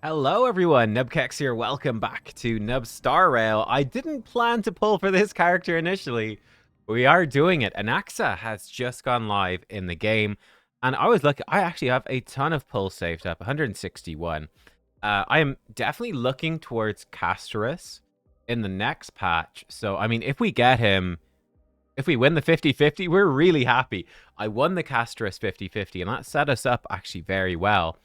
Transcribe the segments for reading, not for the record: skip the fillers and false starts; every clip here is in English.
Hello everyone, nubkeks here, welcome back to Nub Star Rail. I didn't plan to pull for this character initially. We are doing it. Anaxa has just gone live in the game, and I was lucky. I actually have a ton of pulls saved up, 161. I am definitely looking towards Castorus in the next patch. So, I mean, if we get him, if we win the 50-50, we're really happy. I won the Castorus 50-50, and that set us up actually very well.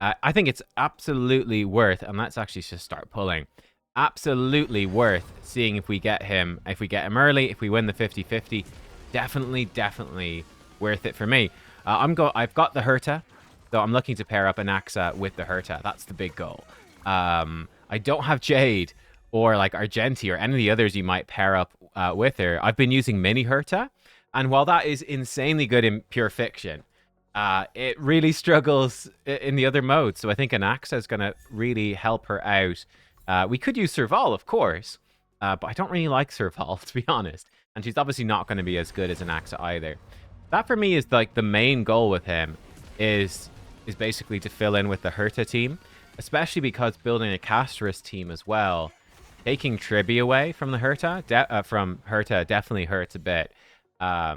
I think it's absolutely worth, and let's actually just start pulling. Absolutely worth seeing if we get him early, if we win the 50-50. Definitely worth it for me. I've got the Herta, so I'm looking to pair up Anaxa with the Herta. That's the big goal. I don't have Jade or like Argenti or any of the others you might pair up with her. I've been using Mini Herta, and while that is insanely good in pure fiction, it really struggles in the other modes. So I think Anaxa is going to really help her out. We could use Serval, of course, but I don't really like Serval, to be honest. And she's obviously not going to be as good as Anaxa either. That for me is like the main goal with him is basically to fill in with the Herta team, especially because building a Castorus team as well, taking Tribi away from the Herta, definitely hurts a bit. I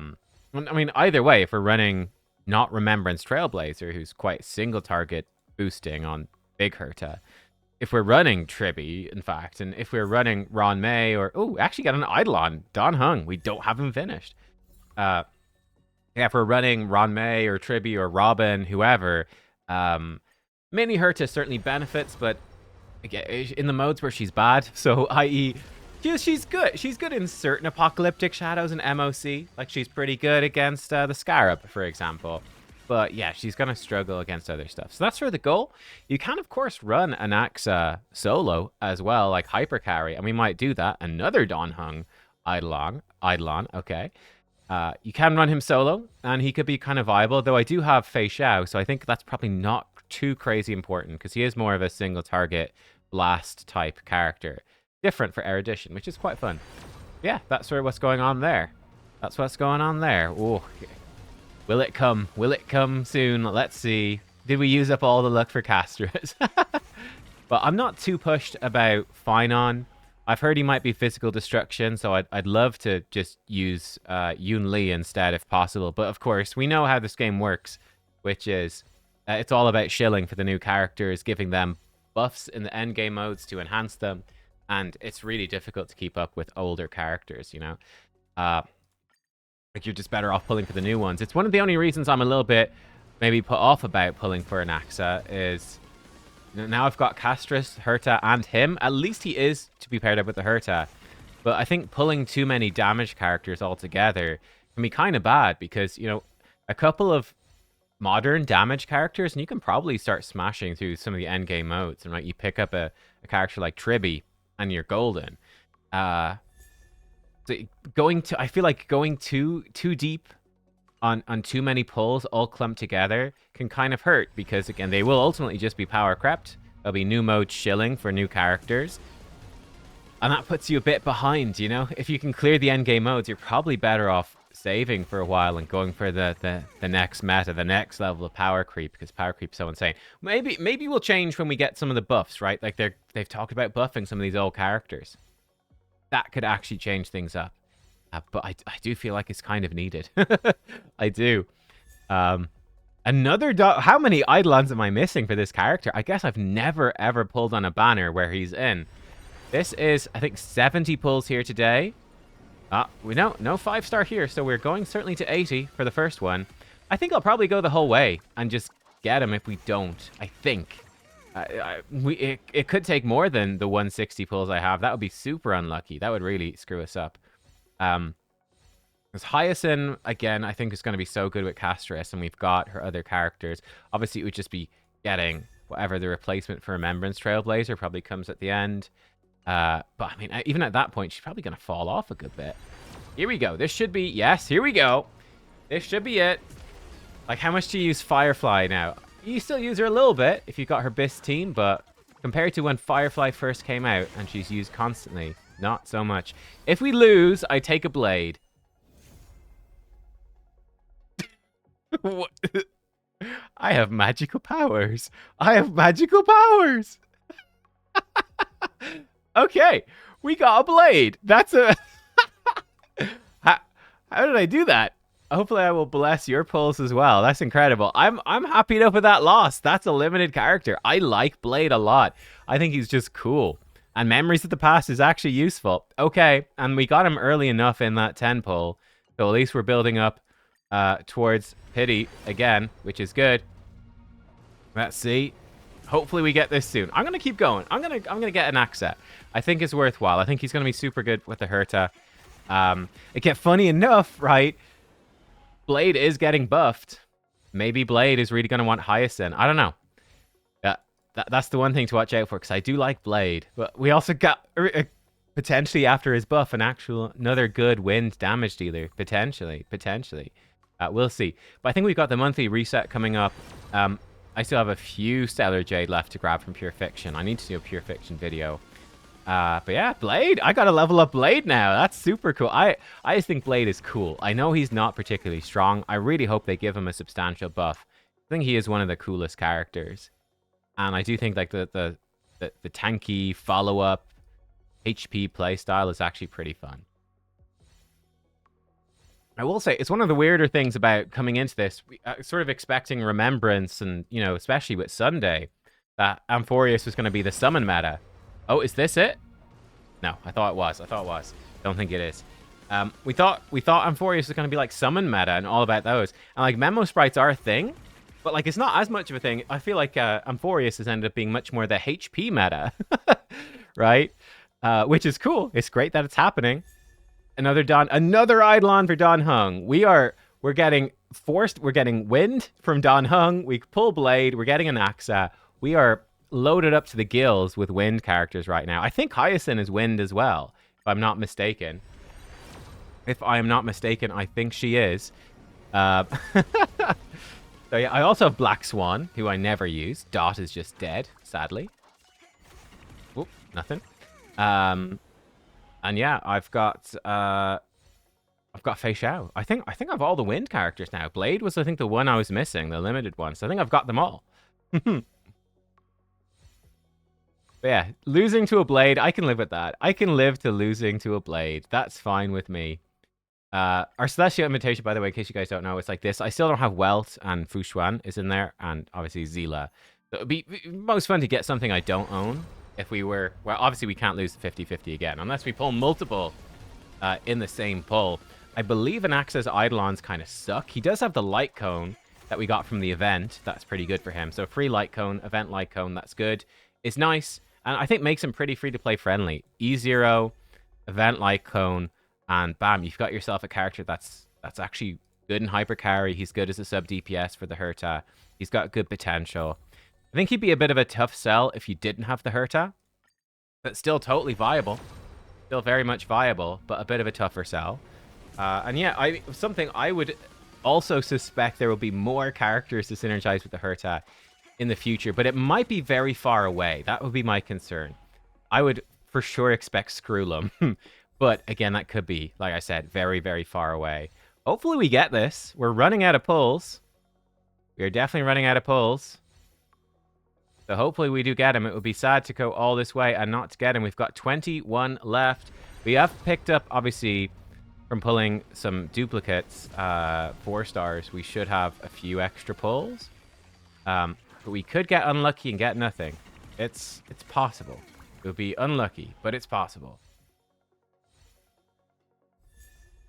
mean, either way, if we're running not Remembrance Trailblazer, who's quite single target boosting on Big Herta. If we're running Tribi, in fact, and if we're running Ron May or actually got an Eidolon, Don Hung, we don't have him finished. Yeah, if we're running Ron May or Tribi or Robin, whoever, Mini Herta certainly benefits, but again, in the modes where she's bad, so i.e. she's good. She's good in certain apocalyptic shadows and MOC. Like, she's pretty good against the Scarab, for example. But yeah, she's going to struggle against other stuff. So that's for the goal. You can, of course, run Anaxa solo as well, like Hyper Carry. And we might do that. Another Don Hung Eidolon. Okay. You can run him solo, and he could be kind of viable. Though I do have Fei Xiao, so I think that's probably not too crazy important, because he is more of a single target blast type character. Different for erudition, which is quite fun. Yeah, that's sort of what's going on there. That's what's going on there. Oh, will it come? Will it come soon? Let's see. Did we use up all the luck for Castorus? But I'm not too pushed about Finon. I've heard he might be physical destruction, so I'd love to just use Yoon Lee instead if possible. But of course, we know how this game works, which is it's all about shilling for the new characters, giving them buffs in the endgame modes to enhance them. And it's really difficult to keep up with older characters, you know? Like, you're just better off pulling for the new ones. It's one of the only reasons I'm a little bit maybe put off about pulling for Anaxa is... Now I've got Castorus, Herta, and him. At least he is to be paired up with the Herta. But I think pulling too many damage characters altogether can be kind of bad because, you know, a couple of modern damage characters, and you can probably start smashing through some of the endgame modes. And right, you pick up a character like Tribi, and you're golden. So I feel like going too deep on too many pulls all clumped together can kind of hurt, because again, they will ultimately just be power crept. There'll be new mode shilling for new characters, and that puts you a bit behind, you know? If you can clear the endgame modes, you're probably better off saving for a while and going for the next meta, the next level of power creep, because power creep's so insane. Maybe we'll change when we get some of the buffs, right? Like they've talked about buffing some of these old characters. That could actually change things up. But I do feel like it's kind of needed. I do. How many Eidolons am I missing for this character? I guess I've never ever pulled on a banner where he's in. This is, I think, 70 pulls here today. We know no 5-star here, so we're going certainly to 80 for the first one. I think I'll probably go the whole way and just get him if we don't. I think. It could take more than the 160 pulls I have. That would be super unlucky. That would really screw us up. Because Hyacinth, again, I think is going to be so good with Castorus, and we've got her other characters. Obviously, it would just be getting whatever the replacement for Remembrance Trailblazer probably comes at the end. But I mean, even at that point, she's probably going to fall off a good bit. Here we go. This should be... Yes, here we go. This should be it. Like, how much do you use Firefly now? You still use her a little bit if you got her BIS team, but compared to when Firefly first came out and she's used constantly, not so much. If we lose, I take a blade. What? I have magical powers. I have magical powers. Okay, we got a blade. That's a... how, how did I do that? Hopefully I will bless your pulse as well. That's incredible. I'm happy enough with that loss. That's a limited character. I like Blade a lot. I think he's just cool. And Memories of the Past is actually useful. Okay, and we got him early enough in that 10 pull. So at least we're building up towards Pity again, which is good. Let's see. Hopefully we get this soon. I'm gonna keep going. I'm gonna get Anaxa. I think it's worthwhile. I think he's gonna be super good with the Herta. Again, funny enough, right? Blade is getting buffed. Maybe Blade is really gonna want Hyacinth. I don't know. Yeah, that's the one thing to watch out for, because I do like Blade. But we also got potentially after his buff another good wind damage dealer. Potentially. We'll see. But I think we've got the monthly reset coming up. I still have a few Stellar Jade left to grab from Pure Fiction. I need to do a Pure Fiction video. But yeah, Blade. I gotta level up Blade now. That's super cool. I just think Blade is cool. I know he's not particularly strong. I really hope they give him a substantial buff. I think he is one of the coolest characters. And I do think like the tanky follow-up HP playstyle is actually pretty fun. I will say, it's one of the weirder things about coming into this, sort of expecting Remembrance and, you know, especially with Sunday, that Amphorius was going to be the summon meta. Oh, is this it? No, I thought it was. Don't think it is. We thought Amphorius was going to be like summon meta and all about those. And like Memo Sprites are a thing, but like it's not as much of a thing. I feel like Amphorius has ended up being much more the HP meta, right? Which is cool. It's great that it's happening. Another Eidolon for Don Hung. We're getting wind from Don Hung. We pull Blade. We're getting Anaxa. We are loaded up to the gills with wind characters right now. I think Hyacinth is wind as well, if I'm not mistaken. If I am not mistaken, I think she is. So yeah, I also have Black Swan, who I never use. Dot is just dead, sadly. Oop, nothing. And yeah, I've got Fei Xiao. I think I have all the wind characters now. Blade was, I think, the one I was missing, the limited one. So I think I've got them all. But yeah, losing to a Blade, I can live with that. I can live to losing to a Blade. That's fine with me. Our Celestial Invitation, by the way, in case you guys don't know, it's like this. I still don't have Welt, and Fu Xuan is in there, and obviously Zila. So it would be most fun to get something I don't own. If we were... Well, obviously we can't lose the 50-50 again, unless we pull multiple in the same pull. I believe Anaxa's Eidolons kind of suck. He does have the Light Cone that we got from the event. That's pretty good for him. So free Light Cone, event Light Cone, that's good. It's nice, and I think makes him pretty free-to-play friendly. E0, event Light Cone, and bam, you've got yourself a character that's actually good in hyper carry. He's good as a sub DPS for the Herta. He's got good potential. I think he'd be a bit of a tough sell if you didn't have the Herta, but still totally viable. Still very much viable, but a bit of a tougher sell. And yeah, something I would also suspect there will be more characters to synergize with the Herta in the future, but it might be very far away. That would be my concern. I would for sure expect Screwlum, but again, that could be, like I said, very, very far away. Hopefully we get this. We're running out of pulls. We are definitely running out of pulls. So hopefully we do get him. It would be sad to go all this way and not to get him. We've got 21 left. We have picked up, obviously, from pulling some duplicates, 4 stars. We should have a few extra pulls. But we could get unlucky and get nothing. It's possible. It would be unlucky, but it's possible.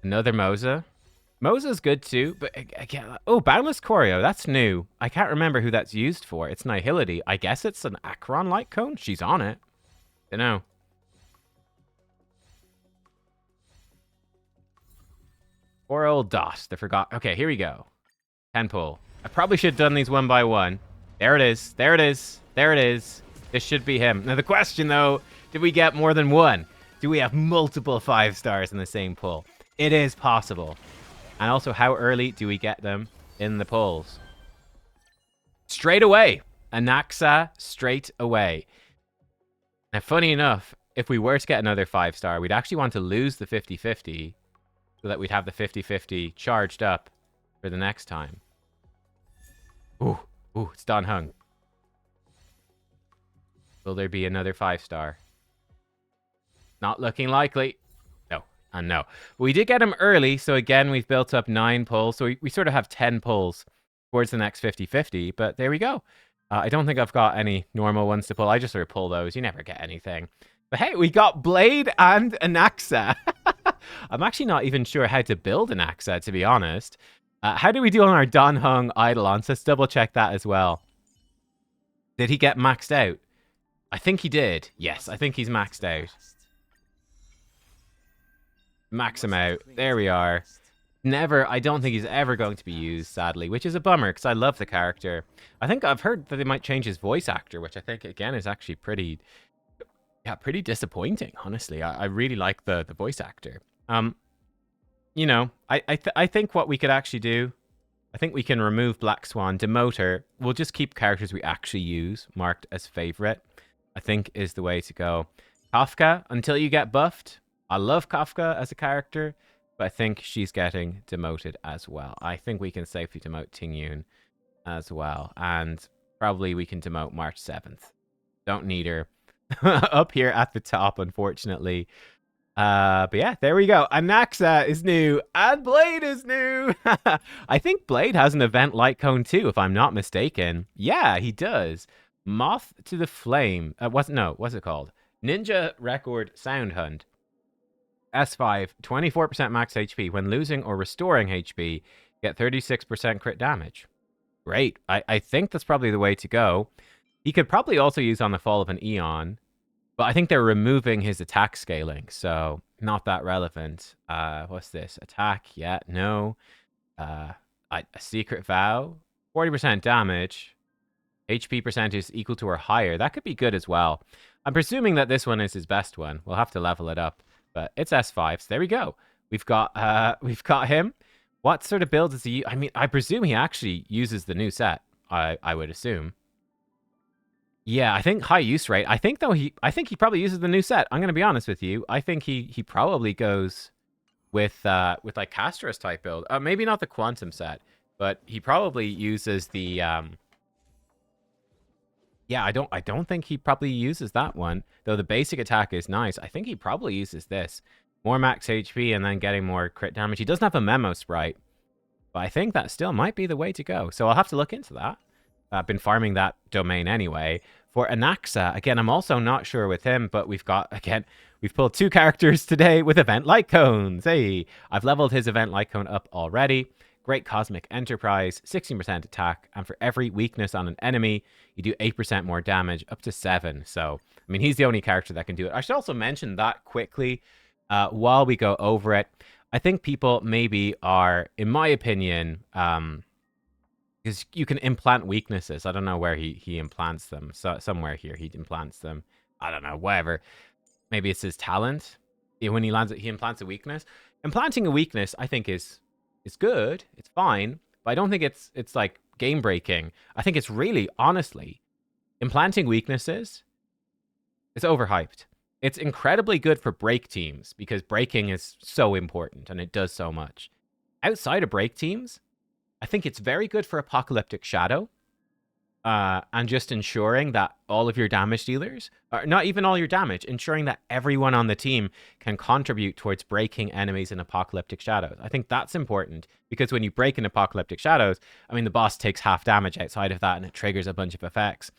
Another Moza. Moza's good too, but again, oh, Boundless Choreo, that's new. I can't remember who that's used for. It's Nihility. I guess it's an Acheron Light Cone. She's on it. Dunno. Poor old Dot. They forgot. Okay, here we go. 10 pull. I probably should have done these one by one. There it is. There it is. There it is. This should be him. Now the question though, did we get more than one? Do we have multiple 5 stars in the same pull? It is possible. And also, how early do we get them in the pulls? Straight away. Anaxa, straight away. Now, funny enough, if we were to get another 5-star, we'd actually want to lose the 50-50 so that we'd have the 50-50 charged up for the next time. Ooh, it's Don Hung. Will there be another 5-star? Not looking likely. No, and no. We did get him early, so again, we've built up 9 pulls. So we sort of have 10 pulls towards the next 50-50, but there we go. I don't think I've got any normal ones to pull. I just sort of pull those. You never get anything. But hey, we got Blade and Anaxa. I'm actually not even sure how to build Anaxa, to be honest. How do we do on our Dan Hung Eidolons? Let's double check that as well. Did he get maxed out? I think he did. Yes, I think he's maxed out. Max him out. There we are. I don't think he's ever going to be used, sadly, which is a bummer because I love the character. I think I've heard that they might change his voice actor, which I think, again, is actually pretty disappointing, honestly. I really like the voice actor. You know, I think what we could actually do, I think we can remove Black Swan, demote her. We'll just keep characters we actually use, marked as favorite, I think is the way to go. Kafka, until you get buffed. I love Kafka as a character, but I think she's getting demoted as well. I think we can safely demote Tingyun as well. And probably we can demote March 7th. Don't need her up here at the top, unfortunately. But yeah, there we go. Anaxa is new and Blade is new. I think Blade has an event light cone too, if I'm not mistaken. Yeah, he does. Moth to the Flame. What's it called? Ninja Record Sound Hunt. S5, 24% max HP. When losing or restoring HP, get 36% crit damage. Great. I think that's probably the way to go. He could probably also use on the Fall of an Eon, but I think they're removing his attack scaling, so not that relevant. What's this? Attack? Yeah, no. A Secret Vow? 40% damage. HP percentage is equal to or higher. That could be good as well. I'm presuming that this one is his best one. We'll have to level it up. But it's S5, so there we go. We've got him. What sort of build does he? I mean, I presume he actually uses the new set. I would assume. Yeah, I think high use rate. I think he probably uses the new set. I'm gonna be honest with you. I think he probably goes with like Castros type build. Maybe not the Quantum set, but he probably uses the Yeah, I don't think he probably uses that one, though the basic attack is nice. I think he probably uses this. More max HP and then getting more crit damage. He doesn't have a memo sprite, but I think that still might be the way to go. So I'll have to look into that. I've been farming that domain anyway. For Anaxa, again, I'm also not sure with him, but we've pulled 2 characters today with event light cones. Hey, I've leveled his event light cone up already. Great Cosmic Enterprise, 16% attack, and for every weakness on an enemy, you do 8% more damage, up to 7. So, I mean, he's the only character that can do it. I should also mention that quickly while we go over it. I think people maybe are, in my opinion, because you can implant weaknesses. I don't know where he implants them. So somewhere here he implants them. I don't know, whatever. Maybe it's his talent. When he lands it, he implants a weakness. Implanting a weakness, I think, is good. It's fine, but I don't think it's like game breaking. I think it's really, honestly, implanting weaknesses is overhyped. It's incredibly good for break teams because breaking is so important and it does so much. Outside of break teams, I think it's very good for Apocalyptic Shadow and just ensuring that all of your damage dealers, or not even all your damage, ensuring that everyone on the team can contribute towards breaking enemies in Apocalyptic Shadows. I think that's important because when you break in Apocalyptic Shadows, I mean, the boss takes half damage outside of that and it triggers a bunch of effects.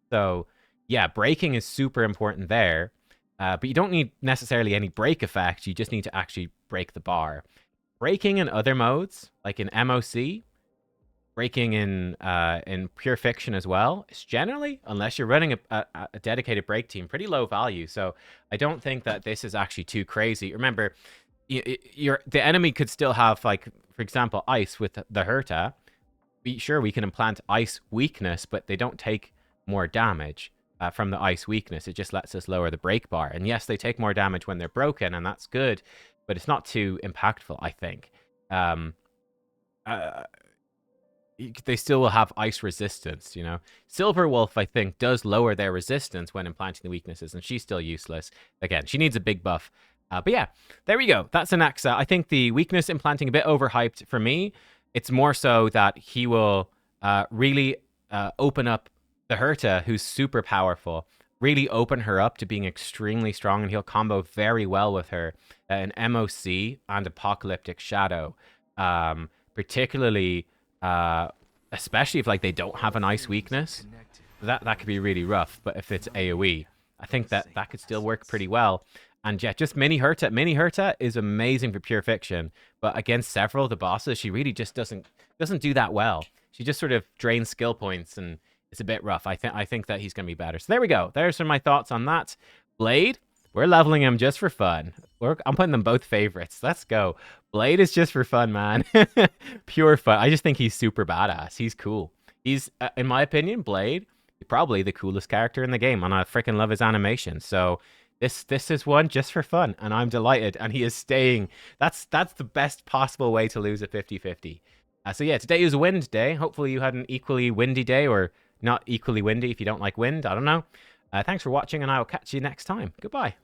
So yeah, breaking is super important there, but you don't need necessarily any break effect. You just need to actually break the bar. Breaking in other modes, like in MOC, breaking in Pure Fiction as well, is generally, unless you're running a dedicated break team, pretty low value. So I don't think that this is actually too crazy. Remember, the enemy could still have, like, for example, ice with the Herta. Sure, we can implant ice weakness, but they don't take more damage from the ice weakness. It just lets us lower the break bar. And yes, they take more damage when they're broken, and that's good, but it's not too impactful, I think. They still will have ice resistance, you know. Silver Wolf, I think, does lower their resistance when implanting the weaknesses, and she's still useless. Again, she needs a big buff. But yeah, there we go. That's Anaxa. I think the weakness implanting a bit overhyped for me. It's more so that he will really open up the Herta, who's super powerful. really open her up to being extremely strong, and he'll combo very well with her in MOC and Apocalyptic Shadow. Particularly, especially if like they don't have an ice weakness, that could be really rough. But if it's AoE, I think that could still work pretty well. And yeah, just Mini Herta. Mini Herta is amazing for pure fiction, but against several of the bosses, she really just doesn't do that well. She just sort of drains skill points, and it's a bit rough. I think that he's gonna be better. So there we go. There's some of my thoughts on that. Blade, we're leveling him just for fun. I'm putting them both favorites. Let's go. Blade is just for fun, man. Pure fun. I just think he's super badass. He's cool. He's, in my opinion, Blade, probably the coolest character in the game, and I freaking love his animation. So this is one just for fun, and I'm delighted. And he is staying. That's the best possible way to lose a 50-50. So yeah, today is wind day. Hopefully you had an equally windy day, or not equally windy if you don't like wind. I don't know. Thanks for watching, and I will catch you next time. Goodbye.